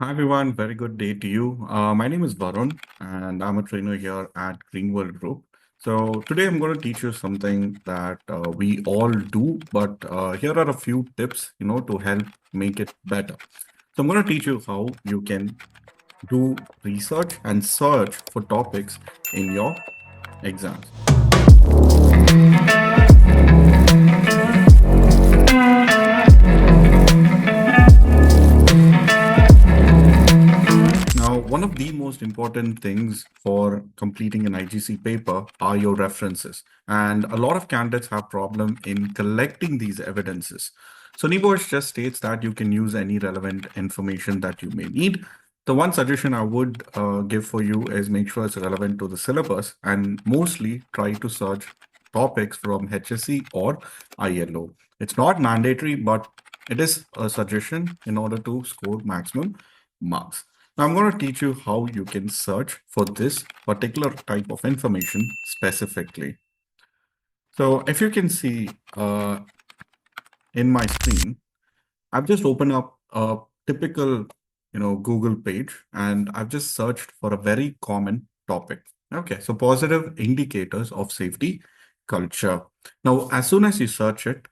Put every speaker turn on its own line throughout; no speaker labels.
Hi everyone, very good day to you. My name is Varun and I'm a trainer here at Greenworld Group. So today I'm going to teach you something that we all do, but here are a few tips, to help make it better. So I'm going to teach you how you can do research and search for topics in your exams. Now, one of the most important things for completing an IGC paper are your references. And a lot of candidates have problem in collecting these evidences. So NEBOSH just states that you can use any relevant information that you may need. The one suggestion I would give for you is make sure it's relevant to the syllabus and mostly try to search topics from HSE or ILO. It's not mandatory, but it is a suggestion in order to score maximum marks. Now I'm going to teach you how you can search for this particular type of information specifically. So if you can see in my screen, I've just opened up a typical, Google page and I've just searched for a very common topic. Okay, so positive indicators of safety culture. Now, as soon as you search it,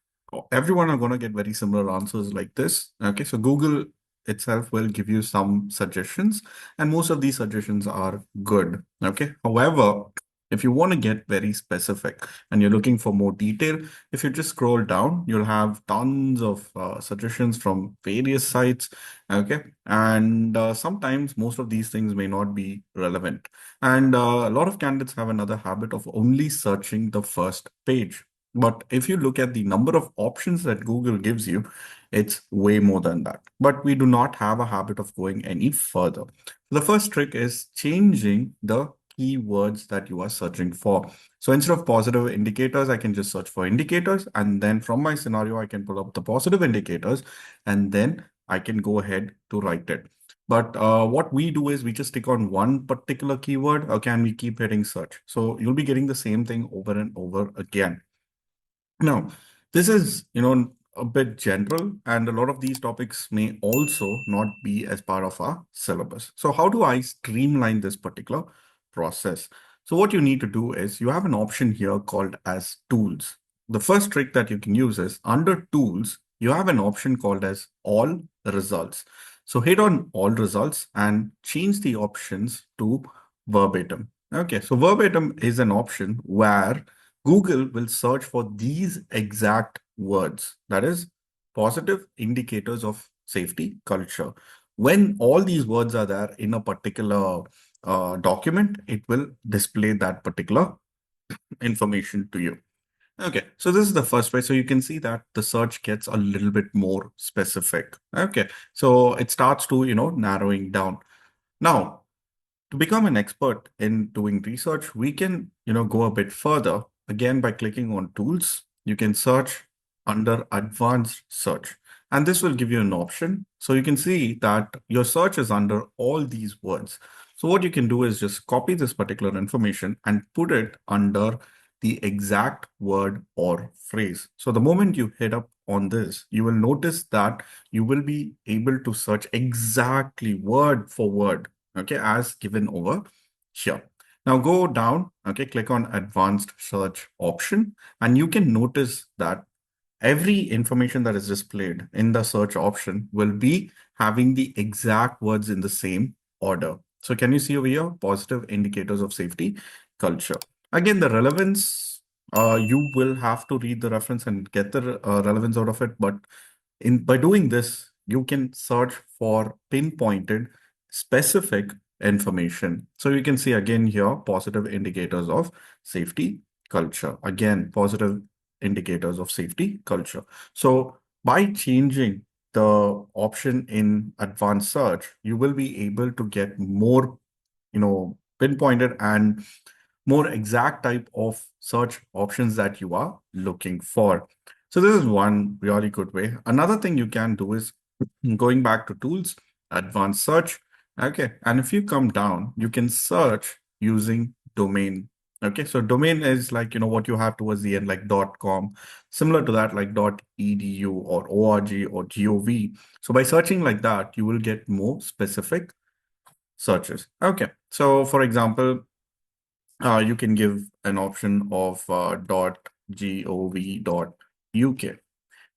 everyone are going to get very similar answers like this. Okay, so Google itself will give you some suggestions, and most of these suggestions are good. Okay, however, if you want to get very specific and you're looking for more detail, if you just scroll down, you'll have tons of suggestions from various sites. Okay, and sometimes most of these things may not be relevant. And a lot of candidates have another habit of only searching the first page. But if you look at the number of options that Google gives you, it's way more than that. But we do not have a habit of going any further. The first trick is changing the keywords that you are searching for. So instead of positive indicators, I can just search for indicators. And then from my scenario, I can pull up the positive indicators and then I can go ahead to write it. But what we do is we just stick on one particular keyword, okay, and we keep hitting search. So you'll be getting the same thing over and over again. Now, this is, a bit general, and a lot of these topics may also not be as part of our syllabus. So how do I streamline this particular process? So what you need to do is you have an option here called as tools. The first trick that you can use is under tools, you have an option called as all results. So hit on all results and change the options to verbatim. Okay, so verbatim is an option where Google will search for these exact words, that is, positive indicators of safety culture. When all these words are there in a particular document, it will display that particular information to you. Okay, so this is the first way. So you can see that the search gets a little bit more specific. Okay, so it starts to, narrowing down. Now, to become an expert in doing research, we can, go a bit further. Again, by clicking on tools, you can search under advanced search. And this will give you an option. So you can see that your search is under all these words. So what you can do is just copy this particular information and put it under the exact word or phrase. So the moment you hit up on this, you will notice that you will be able to search exactly word for word, okay, as given over here. Now go down, okay, click on advanced search option, and you can notice that every information that is displayed in the search option will be having the exact words in the same order. So can you see over here, positive indicators of safety culture? Again, the relevance, you will have to read the reference and get the relevance out of it. But by doing this, you can search for pinpointed specific information. So you can see again here, positive indicators of safety culture. Again, positive indicators of safety culture. So by changing the option in advanced search, you will be able to get more, pinpointed and more exact type of search options that you are looking for. So this is one really good way. Another thing you can do is going back to tools, advanced search. Okay. And if you come down, you can search using domain. Okay, so domain is like, what you have towards the end, like .com, similar to that, like .edu or .org or .gov. So by searching like that, you will get more specific searches. Okay, so for example, you can give an option of .gov.uk.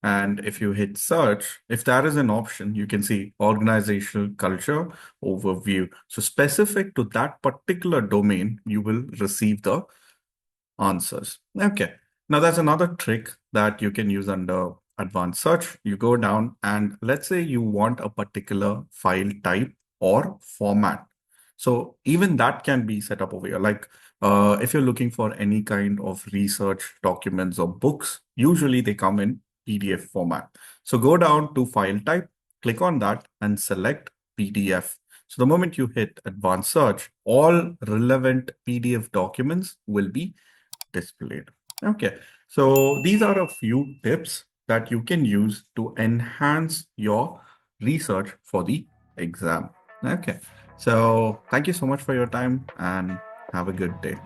And if you hit search, if that is an option, you can see organizational culture overview. So specific to that particular domain, you will receive the answers. Okay. Now that's another trick that you can use under advanced search. You go down and let's say you want a particular file type or format. So even that can be set up over here. Like if you're looking for any kind of research documents or books, usually they come in PDF format. So go down to file type, click on that and select PDF. So the moment you hit advanced search, all relevant PDF documents will be displayed. Okay, so these are a few tips that you can use to enhance your research for the exam. Okay, so thank you so much for your time and have a good day.